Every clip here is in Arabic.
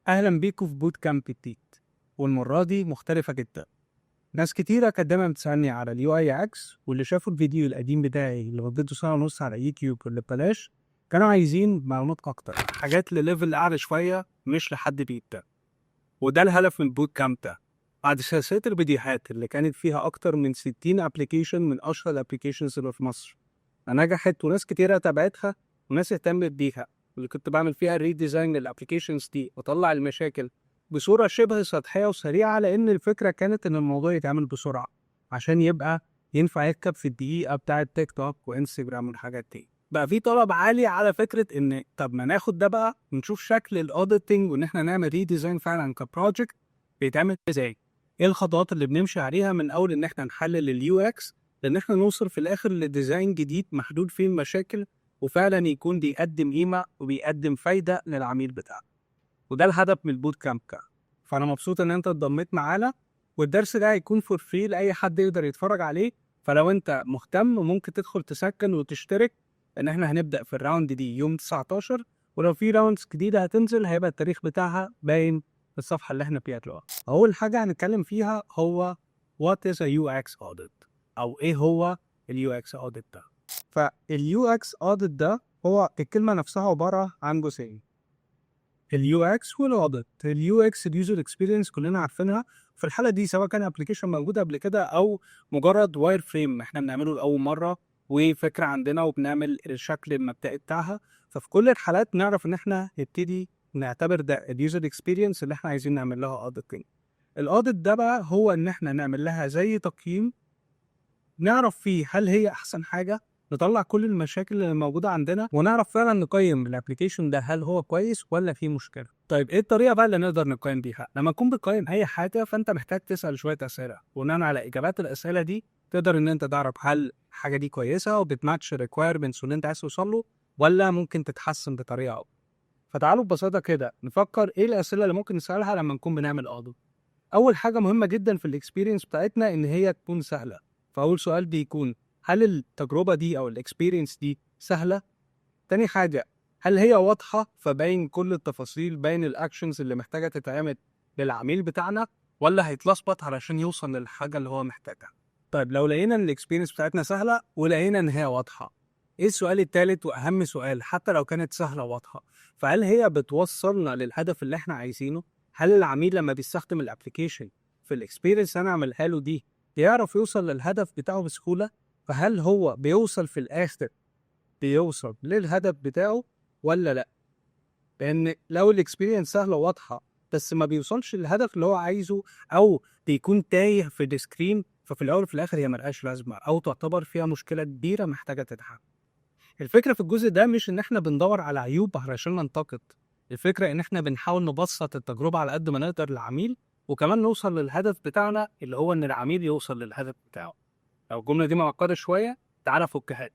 أهلا بيكم في بوت كامب جديد، والمرة دي مختلفة جدا. ناس كتيرة كانت دايما بتسألني على اليو اي اكس، واللي شافوا الفيديو القديم بتاعي اللي وديته سنة ونص على يوتيوب واللي ببلاش كانوا عايزين معلومات أكتر، حاجات لليفل أعلى شوية مش لحد بيبدأ. وده الهدف من بوت كامب ده. بعد سلسلة الفيديوهات اللي كانت فيها أكتر من 60 ابلكيشن من أشهر الابلكيشنز اللي في مصر نجحت وناس كتيرة تابعتها وناس اهتمت بيها، واللي كنت بعمل فيها الريديزاين للابلكيشنز دي واطلع المشاكل بصورة شبه سطحية وسريعة، لأن الفكرة كانت إن الموضوع يتعمل بسرعة عشان يبقى ينفع يركب في الدقيقة بتاعة تيك توك وإنستجرام والحاجات دي. بقى في طلب عالي على فكرة إن طب ما ناخد ده بقى ونشوف شكل الأوديتنج وإن إحنا نعمل ريديزاين فعلا كبروجكت بيتعمل إزاي. إيه الخطوات اللي بنمشي عليها من أول إن إحنا نحلل اليو إكس لأن إحنا نوصل في الآخر لديزاين جديد محدود فيه المشاكل وفعلا يكون بيقدم قيمة وبيقدم فايدة للعميل بتاعنا. وده الهدف من البوت كامب. فأنا مبسوط إن أنت اتضميت معانا، والدرس ده هيكون فور فري لأي حد يقدر يتفرج عليه. فلو أنت مهتم ممكن تدخل تسكن وتشترك، إن إحنا هنبدأ في الراوند دي يوم 19، ولو في راوندز جديدة هتنزل هيبقى التاريخ بتاعها باين في الصفحة اللي إحنا فيها دلوقتي. أول حاجة هنتكلم فيها هو What is a UX audit، أو إيه هو اليو اكس اوديت ده. فاليو اكس اوديت ده هو الكلمة نفسها عبارة عن جزئين، اليو اكس والاوديت. اليو اكس اليوزر اكسبيرينس كلنا عارفينها في الحالة دي، سواء كان ابلكيشن موجود قبل كده او مجرد واير فريم احنا بنعمله لأول مرة وفكرة عندنا وبنعمل الشكل المبدئي بتاعها. ففي كل الحالات نعرف ان احنا نبتدي نعتبر ده اليوزر اكسبيرينس اللي احنا عايزين نعمل لها اوديتنج. الاوديت ده بقى هو ان احنا نعمل لها زي تقييم، نعرف فيه هل هي احسن حاجه، نطلع كل المشاكل اللي موجوده عندنا ونعرف فعلا نقيم الابلكيشن ده هل هو كويس ولا فيه مشكله. طيب ايه الطريقه بقى اللي نقدر نقيم بيها؟ لما تكون بتقيم اي حاجه فانت محتاج تسال شويه اسئله، بناء على اجابات الاسئله دي تقدر ان انت تعرف هل الحاجه دي كويسه وبتماتش الريكويرمنتس اللي انت عايز توصل له، ولا ممكن تتحسن بطريقه أخرى. فتعالوا ببساطه كده نفكر ايه الاسئله اللي ممكن نسالها لما نكون بنعمل اوديت. اول حاجه مهمه جدا في الاكسبيرينس بتاعتنا ان هي تكون سهله. فاول سؤال بيكون هل التجربه دي او الاكسبيرينس دي سهله. تاني حاجه هل هي واضحه، فباين كل التفاصيل، باين الاكشنز اللي محتاجه تتعمل للعميل بتاعنا، ولا هيتلخبط علشان يوصل للحاجه اللي هو محتاجها. طيب لو لقينا ان الاكسبيرينس بتاعتنا سهله ولقينا ان هي واضحه، ايه السؤال الثالث واهم سؤال حتى لو كانت سهله وواضحه؟ فهل هي بتوصلنا للهدف اللي احنا عايزينه؟ هل العميل لما بيستخدم الابلكيشن في الاكسبيرينس انا اعملها له دي بيعرف يوصل للهدف بتاعه بسهوله؟ فهل هو بيوصل في الاخر بيوصل للهدف بتاعه ولا لا؟ لان لو الاكسبيرينس سهله وواضحه بس ما بيوصلش للهدف اللي هو عايزه، او بيكون تايه في السكرين، ففي الاول وفي الاخر هي ملهاش لازمه او تعتبر فيها مشكله كبيره محتاجه تتحل. الفكره في الجزء ده مش ان احنا بندور على عيوب علشان ننتقد، الفكره ان احنا بنحاول نبسط التجربه على قد ما نقدر للعميل، وكمان نوصل للهدف بتاعنا اللي هو ان العميل يوصل للهدف بتاعه. لو الجمله دي معقده شويه تعالى افكها.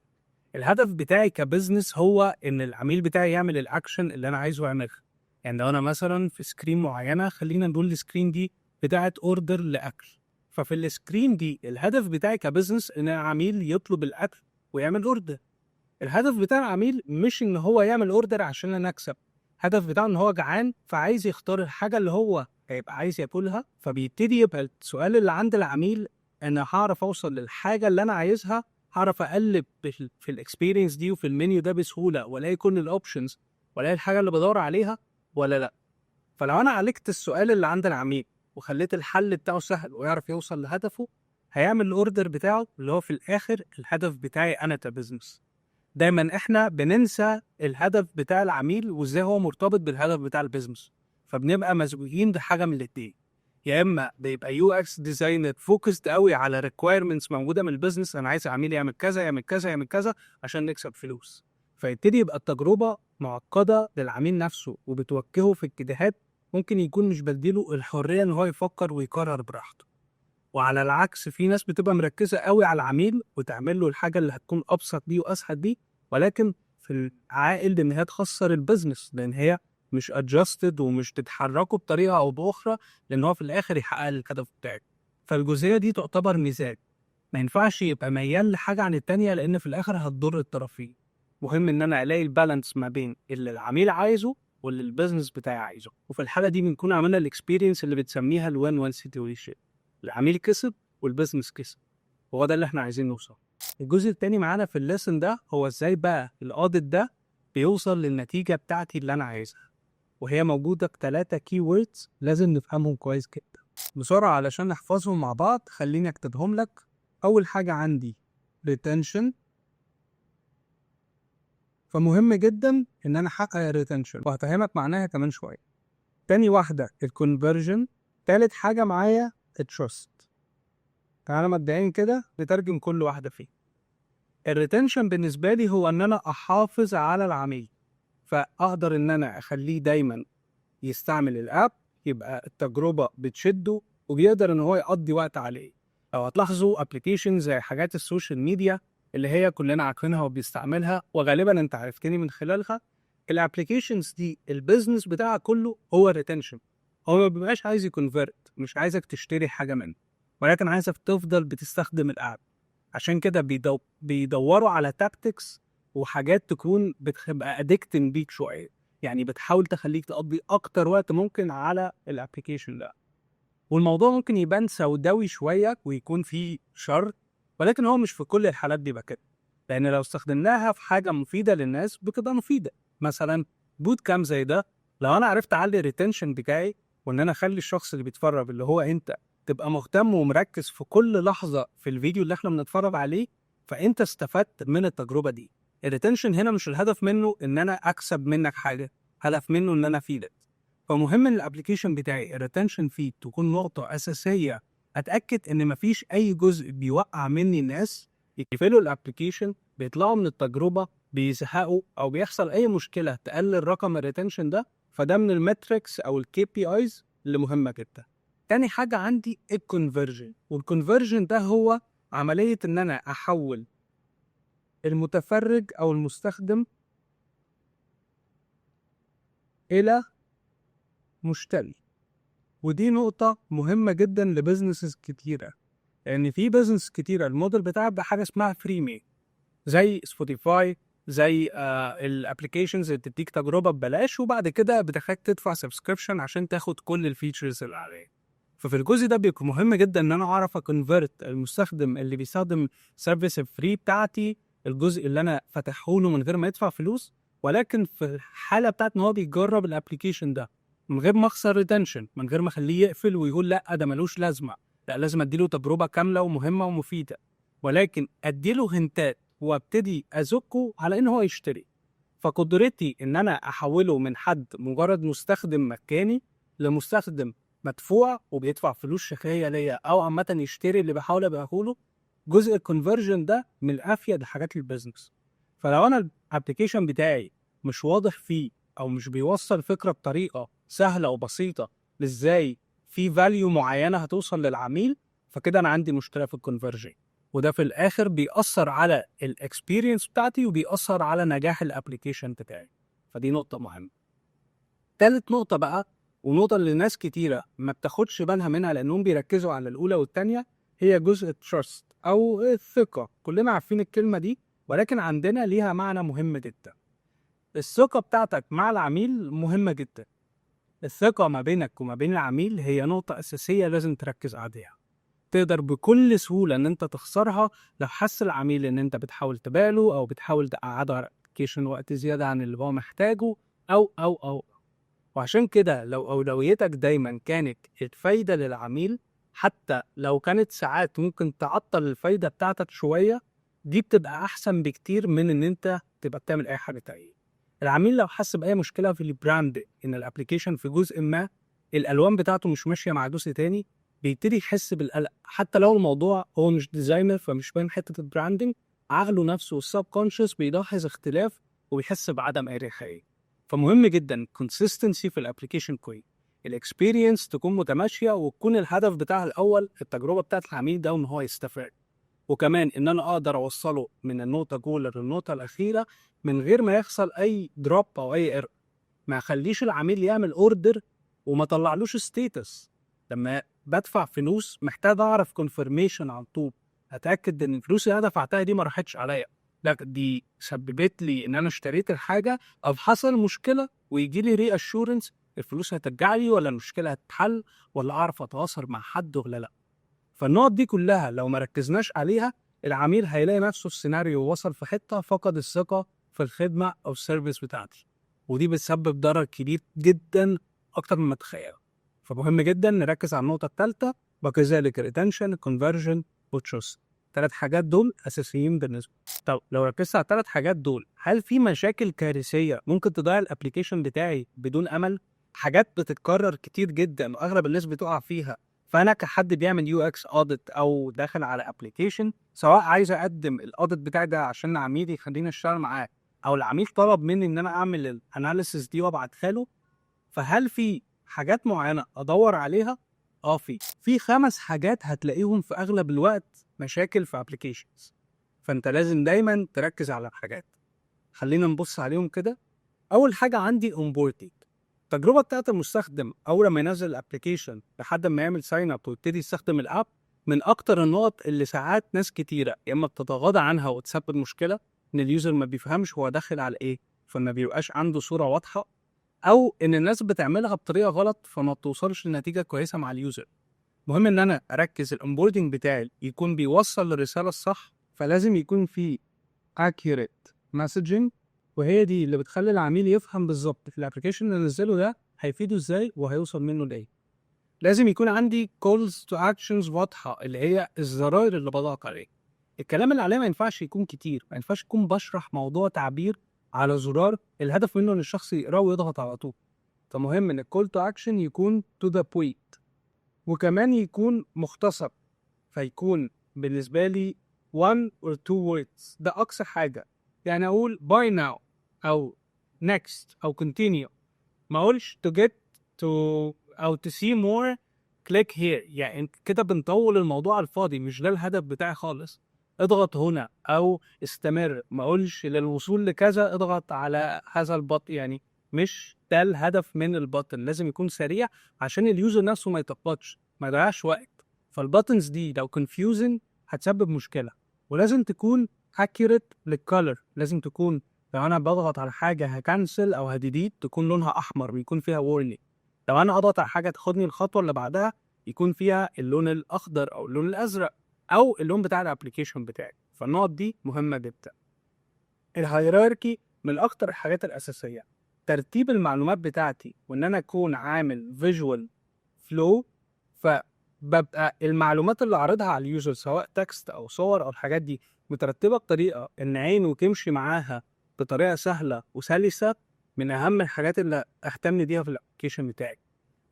الهدف بتاعي كبزنس هو ان العميل بتاعي يعمل الاكشن اللي انا عايزه يعملها. يعني لو انا مثلا في سكرين معينه، خلينا نقول السكرين دي بتاعه اوردر لاكل، ففي السكرين دي الهدف بتاعي كبزنس ان العميل يطلب الاكل ويعمل اوردر. الهدف بتاع العميل مش ان هو يعمل اوردر عشان انا اكسب، الهدف بتاعه ان هو جعان فعايز يختار الحاجه اللي هو هيبقى عايز ياكلها. فبيبتدي يبقى السؤال اللي عند العميل انا هعرف اوصل للحاجه اللي انا عايزها، هعرف اقلب في الاكسبيرينس دي وفي المنيو ده بسهوله والاقي كل الاوبشنز والاقي الحاجه اللي بدور عليها ولا لا. فلو انا عالجت السؤال اللي عند العميل وخليت الحل بتاعه سهل ويعرف يوصل لهدفه، هيعمل الاوردر بتاعه اللي هو في الاخر الهدف بتاعي انا كبزنس. دايما احنا بننسى الهدف بتاع العميل وازاي هو مرتبط بالهدف بتاع البيزنس، فبنبقى مسؤولين بحاجه من الاتنين. يا اما بيبقى يو اكس ديزاينر فوكسد قوي على ريكويرمنتس موجوده من البيزنس، انا عايز العميل يعمل كذا يعمل كذا يعمل كذا عشان نكسب فلوس، فيبتدي يبقى التجربه معقده للعميل نفسه وبتوجهه في اتجاهات ممكن يكون مش بديله الحريه ان هو يفكر ويقرر براحته. وعلى العكس في ناس بتبقى مركزة قوي على العميل وتعمل له الحاجة اللي هتكون أبسط دي وأسهل دي، ولكن في العائد إن هي تخسر البيزنس لأن هي مش أدجستد ومش تتحركوا بطريقة أو بأخرى لأن هو في الآخر يحقق الهدف بتاعك. فالجزئية دي تعتبر ميزان، ما ينفعش يبقى ميال لحاجة عن التانية لأن في الآخر هتضر الطرفين. مهم إن أنا ألاقي البالانس ما بين اللي العميل عايزه واللي البيزنس بتاعي عايزه. وفي الحاله دي بنكون عملنا الاكسبيرينس اللي بتسميها الوين وان سيتويشن، العميل كسب والبيزنس كسب، هو ده اللي احنا عايزين نوصل. الجزء التاني معانا في الليسن ده هو ازاي بقى الاوديت ده بيوصل للنتيجه بتاعتي اللي انا عايزها، وهي موجوده ب3 كي ووردز لازم نفهمهم كويس جدا بسرعه علشان نحفظهم مع بعض. خليني اكتبهم لك. اول حاجه عندي retention، فمهم جدا ان انا احقق الريتنشن وهفهمك معناها كمان شويه. تاني واحده الكونفرجن. تالت حاجه معايا التراست. تعالى مبدئيا كده نترجم كل واحده فيه. الريتنشن بالنسبه لي هو ان انا احافظ على العميل، فاقدر ان انا اخليه دايما يستعمل الاب، يبقى التجربه بتشده وبيقدر ان هو يقضي وقت عليه. لو هتلاحظوا ابلكيشن زي حاجات السوشيال ميديا اللي هي كلنا عارفينها وبيستعملها وغالبا انت عرفتني من خلالها، الابلكيشنز دي البيزنس بتاعها كله هو الريتنشن. هو ما بيبقاش عايز يكونفرت، مش عايزك تشتري حاجه منه، ولكن عايزك تفضل بتستخدم الاب. عشان كده بيدوروا على تاكتكس وحاجات تكون بتبقى ادكتن بيك شويه، يعني بتحاول تخليك تقضي اكتر وقت ممكن على الابلكيشن ده. والموضوع ممكن يبان سوداوي شويه ويكون فيه شر، ولكن هو مش في كل الحالات بيبقى كده، لان لو استخدمناها في حاجه مفيده للناس بتبقى مفيده. مثلا بوت كام زي ده، لو انا عرفت اعلي الريتنشن بتاعي وان انا اخلي الشخص اللي بيتفرج اللي هو انت تبقى مهتم ومركز في كل لحظه في الفيديو اللي احنا بنتفرج عليه، فانت استفدت من التجربه دي. الريتنشن هنا مش الهدف منه ان انا اكسب منك حاجه، هدف منه ان انا افيدك. فمهم ان الابلكيشن بتاعي الريتنشن فيه تكون نقطه اساسيه، اتاكد ان مفيش اي جزء بيوقع مني الناس. يقفلوا الابلكيشن، بيطلعوا من التجربه، بيزهقوا او بيحصل اي مشكله تقلل رقم الريتنشن ده، فده من المتريكس او الكي بي ايز اللي مهمه جدا. تاني حاجه عندي الكونفرجن، والكونفرجن ده هو عمليه ان انا احول المتفرج او المستخدم الى مشتري. ودي نقطة مهمة جدا لبزنسز كتيرة، لأن في بزنس كتيرة الموديل بتاعها بحاجة اسمها فريمي، زي سبوتيفاي، زي الابلكيشنز اللي بتديك تجربة ببلاش وبعد كده بتخليك تدفع سبسكريبشن عشان تاخد كل الفيتشرز اللي عليه. ففي الجزء ده بيكون مهم جدا ان انا اعرف اكونفرت المستخدم اللي بيستخدم سيرفيس الفري بتاعتي، الجزء اللي انا فاتحه له من غير ما يدفع فلوس، ولكن في الحالة بتاعت ان هو بيجرب الابلكيشن ده من غير ما اخسر ريتنشن، من غير ما اخليه يقفل ويقول لا ده ملوش لازمه، لا لازم اديله تجربه كامله ومهمه ومفيده، ولكن اديله هنتات وابتدي ازكه على ان هو يشتري. فقدرتي ان انا احوله من حد مجرد مستخدم مجاني لمستخدم مدفوع وبيدفع فلوس شهريه ليا او عامه يشتري اللي بحاول ابيعه له، جزء الكونفرجن ده من افيد حاجات البيزنس. فلو انا الابلكيشن بتاعي مش واضح فيه او مش بيوصل فكره بطريقه سهله وبسيطه لازاي في فاليو معينه هتوصل للعميل، فكده انا عندي مشكله في الكونفرجن، وده في الاخر بيأثر على الاكسبيرينس بتاعتي وبيأثر على نجاح الابلكيشن بتاعي. فدي نقطه مهمه. تالت نقطه بقى، ونقطه اللي ناس كتيره ما بتاخدش بالها منها لانهم بيركزوا على الاولى والتانيه، هي جزء التراست او الثقه. كلنا عارفين الكلمه دي، ولكن عندنا ليها معنى مهم جدا. الثقة بتاعتك مع العميل مهمة جدا. الثقة ما بينك وما بين العميل هي نقطة أساسية لازم تركز عليها. تقدر بكل سهولة إن أنت تخسرها لو حس العميل إن أنت بتحاول تباله أو بتحاول تقعده على الابلكيشن وقت زيادة عن اللي هو محتاجه أو. وعشان كده لو أولويتك دايما كانت الفايدة للعميل، حتى لو كانت ساعات ممكن تعطل الفايدة بتاعتك شوية، دي بتبقى أحسن بكتير من إن أنت تبقى بتعمل أي حاجة تانية. العميل لو حس بأي مشكلة في البراند، إن الابلكيشن في جزء ما الألوان بتاعته مش ماشية مع جزء تاني، بيبتدي يحس بالقلق. حتى لو الموضوع هو مش ديزاينر فمش باين حتة البراندنج، عقله نفسه والسب كونشس بيلاحظ اختلاف وبيحس بعدم أريحية. فمهم جدا consistency في الابلكيشن كويس، الاكسبيرينس تكون متماشية وتكون الهدف بتاعها الأول التجربة بتاعت العميل ده وإن هو يستفاد، وكمان ان انا اقدر اوصله من النقطه الاولى للنقطه الاخيره من غير ما يحصل اي دروب او اي ايرور. ما اخليش العميل يعمل اوردر وما طلعلوش ستيتس. لما بدفع فلوس محتاج اعرف كونفirmation على طول، اتاكد ان الفلوس اللي انا دفعتها دي ما راحتش عليا، لا دي سببت لي ان انا اشتريت الحاجه او حصل مشكله ويجي لي ري اشورنس الفلوس هترجع لي ولا المشكله هتتحل ولا اعرف اتواصل مع حد ولا لا. فالنقط دي كلها لو ما ركزناش عليها العميل هيلاقي نفسه في سيناريو وصل في حته فقد الثقه في الخدمه او السيرفيس بتاعتي، ودي بتسبب ضرر كبير جدا اكتر مما تتخيل. فمهم جدا نركز على النقطه الثالثه، وكذلك الريتنشن، الكونفرجن، والتروست. 3 حاجات دول اساسيين بالنسبه. طب لو ركزت على ال3 حاجات دول، هل في مشاكل كارثيه ممكن تضيع الابلكيشن بتاعي بدون امل؟ حاجات بتتكرر كتير جدا واغلب الناس بتقع فيها، فانا كحد بيعمل يو اكس اوديت او داخل على ابلكيشن، سواء عايز اقدم الاوديت بتاعي ده عشان عميل يخليني اشتغل معاه، او العميل طلب مني ان انا اعمل الاناليسيس دي وابعتها له، فهل في حاجات معينه ادور عليها؟ في 5 حاجات هتلاقيهم في اغلب الوقت مشاكل في ابلكيشنز، فانت لازم دايما تركز على الحاجات. خلينا نبص عليهم كده. اول حاجه عندي اونبوردنج. التجربه بتاعت المستخدم اول ما ينزل الابلكيشن لحد ما يعمل ساين اب ويبتدي يستخدم الاب، من اكتر النقط اللي ساعات ناس كتيره يا اما بتتغاضى عنها وتسبب مشكله، ان اليوزر ما بيفهمش هو داخل على ايه، فما بيبقاش عنده صوره واضحه، او ان الناس بتعملها بطريقه غلط فما بتوصلش لنتيجه كويسه مع اليوزر. مهم ان انا اركز الاونبوردنج بتاعي يكون بيوصل الرساله الصح، فلازم يكون في accurate messaging، وهي دي اللي بتخلي العميل يفهم بالظبط الابلكيشن اللي نزله ده هيفيده ازاي وهيوصل منه لايه. لازم يكون عندي calls to actions واضحه، اللي هي الزراير اللي بضغط عليه. الكلام اللي عليه ما ينفعش يكون كتير، ما ينفعش يكون بشرح موضوع تعبير على زرار الهدف منه ان الشخص يقراه ويضغط على طول. فمهم ان الكول تو اكشن يكون to the point، وكمان يكون مختصر، فيكون بالنسبه لي one or two words، ده اقصى حاجه. يعني اقول buy now او next او continue، ما اقولش to get to او to see more click here. يعني كده بنطول الموضوع على الفاضي، مش ده الهدف بتاعي خالص. اضغط هنا او استمر، ما اقولش للوصول لكذا اضغط على هذا البطن، يعني مش ده الهدف من البطن. لازم يكون سريع عشان اليوزر نفسه ما يتلخبطش، ما يضيعش وقت. فالباتنز دي لو confusing هتسبب مشكلة. ولازم تكون accurate للكالر، لازم تكون لو انا بضغط على حاجة هكنسل او هديليت تكون لونها احمر ويكون فيها warning. لو انا اضغط على حاجة تاخدني الخطوة اللي بعدها يكون فيها اللون الاخضر او اللون الازرق او اللون بتاع الابلكيشن بتاعي. فالنقط دي مهمة جدا. الهيراركي من اكتر الحاجات الاساسية، ترتيب المعلومات بتاعتي وان انا اكون عامل فيجوال فلو، فببقى المعلومات اللي عارضها على اليوزر سواء تكست او صور او الحاجات دي مترتبه بطريقه ان عينه تمشي معاها بطريقه سهله وسلسه. من اهم الحاجات اللي اهتم بيها في الابلكيشن بتاعي.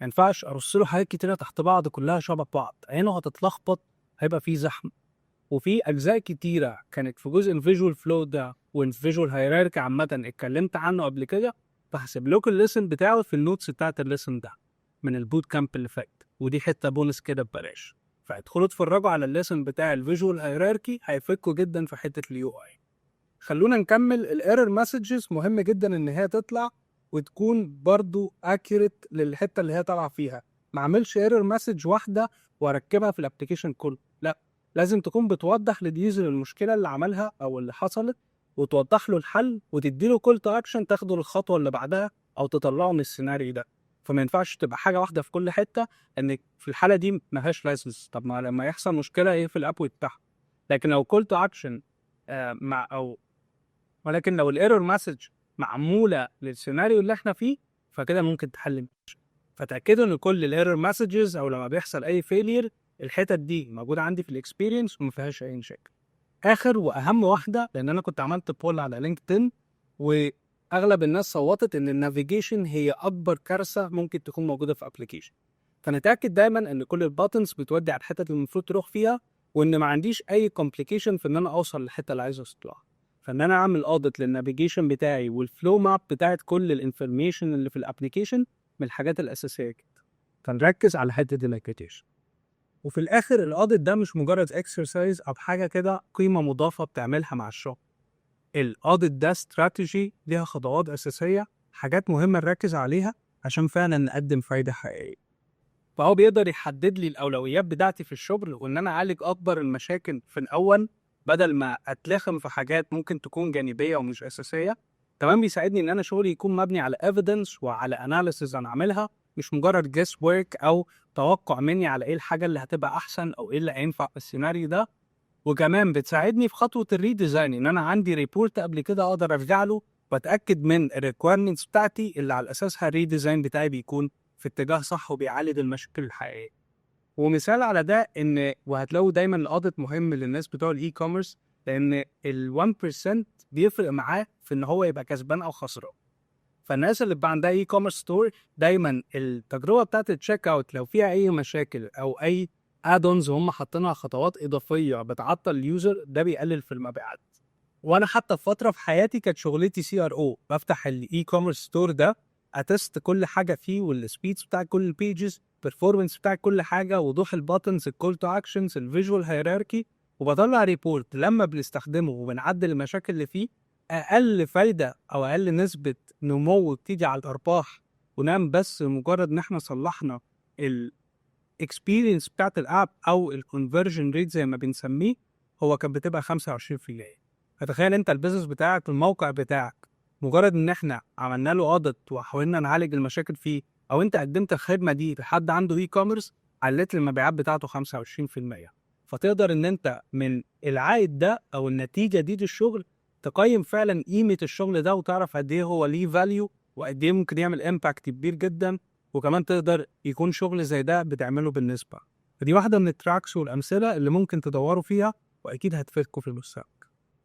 ما ينفعش ارص له حاجات كتيره تحت بعض كلها شبه بعض، عينه هتتلخبط، هيبقى فيه زحمه. وفي اجزاء كتيره كانت في جزء الفيجوال فلو ده والفيجوال هيراركي عامه اتكلمت عنه قبل كده، فهسيب لكم الليسن بتاعه في النوتس بتاعت الليسن ده من البوت كامب اللي فات، ودي حته بونس كده ببلاش. فادخلوا اتفرجوا على الليسن بتاع الفيجوال هيراركي، هيفكوا جدا في حته اليو اي. خلونا نكمل. الايرور مسجز مهم جدا ان هي تطلع وتكون برضو اكيوريت للحته اللي هي طالعه فيها. ما اعملش ايرور مسج واحده واركبها في الابلكيشن كله، لا، لازم تكون بتوضح لليوزر المشكله اللي عملها او اللي حصلت، وتوضح له الحل وتدي له كول تو اكشن تاخده للخطوه اللي بعدها او تطلعه من السيناريو ده. فما ينفعش تبقى حاجه واحده في كل حته، ان في الحاله دي ملهاش لايسنس. طب ما لما يحصل مشكله ايه في الاب ويتفتح. لكن لو كول تو اكشن مع او ولكن لو الايرور مسج معموله للسيناريو اللي احنا فيه فكده ممكن تحل. فتاكدوا ان كل الايرور مسجز او لما بيحصل اي فيلير الحتت دي موجوده عندي في الاكسبيرينس وما فيهاش اي مشاكل. اخر واهم واحده، لان انا كنت عملت بول على لينكدين واغلب الناس صوتت ان النافيجيشن هي اكبر كارثه ممكن تكون موجوده في ابلكيشن. فنتاكد دايما ان كل الباتنز بتودي على الحتت اللي المفروض تروح فيها، وان ما عنديش اي كومبليكيشن في ان انا اوصل للحته اللي عايز اوصل لها. فان انا اعمل اوديت للنافيجيشن بتاعي والفلو ماب بتاعت كل الانفورميشن اللي في الابلكيشن من الحاجات الاساسيه كده. فنركز على حته الابلكيشن. وفي الاخر الاوديت ده مش مجرد اكسرسايز او حاجه كده قيمه مضافه بتعملها مع الشغل. الاوديت ده استراتيجي ليها خطوات اساسيه، حاجات مهمه نركز عليها عشان فعلا نقدم فايده حقيقيه. فهو بيقدر يحدد لي الاولويات بتاعتي في الشغل، وان انا اعالج اكبر المشاكل في الاول بدل ما اتلخم في حاجات ممكن تكون جانبيه ومش اساسيه. كمان بيساعدني ان انا شغلي يكون مبني على evidence وعلى analysis انا عاملها، مش مجرد guess work او توقع مني على ايه الحاجه اللي هتبقى احسن او ايه اللي هينفع في السيناريو ده. وكمان بتساعدني في خطوه الريديزاين ان انا عندي ريبورت قبل كده اقدر ارجع له واتاكد من الريكويرمنتس بتاعتي اللي على اساسها الريديزاين بتاعي بيكون في اتجاه صح وبيعالج المشاكل الحقيقيه. ومثال على ده ان وهتلاقوا دايما الاوديت مهم للناس بتوع الاي كوميرس، لان ال 1% بيفرق معاه في ان هو يبقى كسبان او خسران. فالناس اللي بقى عندها اي كوميرس ستور دايما التجربه بتاعت التشيك اوت لو فيها اي مشاكل او اي ادونز هم حاطينها خطوات اضافيه بتعطل اليوزر، ده بيقلل في المبيعات. وانا حتى في فتره في حياتي كانت شغلتي سي ار او، بفتح الاي كوميرس ستور ده اتست كل حاجه فيه والسبيدز بتاع كل البيجز، performance بتاع كل حاجه، وضوح الباتنز، الكول تو اكشنز، الفيجوال هيراركي، وبطلع ريبورت لما بنستخدمه وبنعدل المشاكل اللي فيه اقل فايده او اقل نسبه نمو بتيجي على الارباح، ونعم بس مجرد ان احنا صلحنا الاكسبيرينس بتاعت الاب او الكونفرجن ريت زي ما بنسميه، هو كانت بتبقى 25%. فتخيل انت البيزنس بتاعك، الموقع بتاعك، مجرد ان احنا عملنا له اودت وحاولنا نعالج المشاكل فيه، او انت قدمت الخدمه دي لحد عنده اي كوميرس، علت المبيعات بتاعته 25%. فتقدر ان انت من العائد ده او النتيجه دي للشغل تقيم فعلا قيمه الشغل ده وتعرف قد ايه هو ليه فاليو وقد ايه ممكن يعمل امباكت كبير جدا، وكمان تقدر يكون شغل زي ده بتعمله بالنسبه. فدي واحده من التراكس والامثله اللي ممكن تدوروا فيها واكيد هتفيدكم في المستقبل.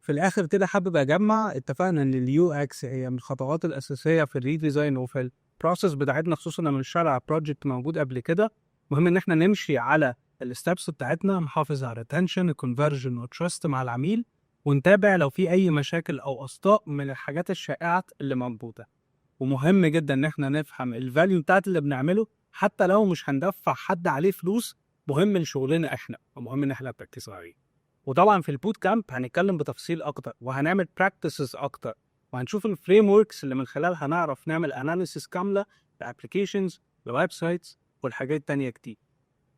في الاخر كده حابب اجمع، اتفقنا ان اليو اكس هي من الخطوات الاساسيه في الريديزاين وفي البروسيس بتاعتنا، خصوصا لما نشتغل على بروجكت موجود قبل كده. مهم ان احنا نمشي على الستبس بتاعتنا، نحافظ على الريتنشن، الكونفرجن والتراست مع العميل، ونتابع لو في اي مشاكل او اخطاء من الحاجات الشائعات اللي موجوده. ومهم جدا ان احنا نفهم الفاليو بتاعت اللي بنعمله حتى لو مش هندفع حد عليه فلوس، مهم لشغلنا احنا ومهم ان احنا نركز عليه. وطبعا في البوت كامب هنتكلم بتفصيل اكتر وهنعمل براكتسز اكتر، وهنشوف الفريم وركس اللي من خلالها نعرف نعمل اناليسيس كامله لابلكيشنز، لويب سايتس، والحاجات تانية كتير.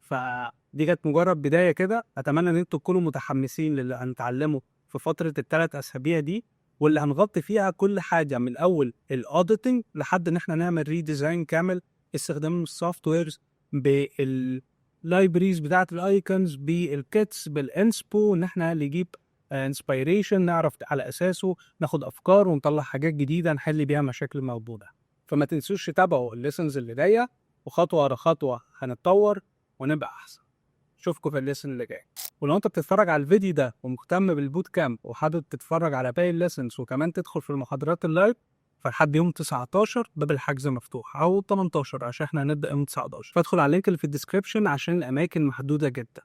فدي كانت مجرد بدايه كده، اتمنى ان انتوا تكونوا متحمسين للي هنتعلمه في فتره ال3 اسابيع دي، واللي هنغطي فيها كل حاجه من اول الاوديتنج لحد ان احنا نعمل ريديزاين كامل، استخدام السوفت ويرز باللايبريز بتاعت الايكونز، بالكيتس، بالانسبو، ان احنا نجيب انسبيريشن نعرف على اساسه ناخد افكار ونطلع حاجات جديده نحل بيها مشاكل موجوده. فما تنسوش تتابعوا الليسنز اللي جايه، وخطوه ورا خطوه هنتطور ونبقى احسن. اشوفكم في الليسن اللي جاي. ولو انت بتتفرج على الفيديو ده ومهتم بالبوت كامب وحابب تتفرج على باقي الليسنز وكمان تدخل في المحاضرات اللايف، فلحد يوم 19 باب الحجز مفتوح، او 18 عشان احنا هنبدا يوم 19. فادخل على اللينك اللي في الديسكريبشن عشان الاماكن محدوده جدا.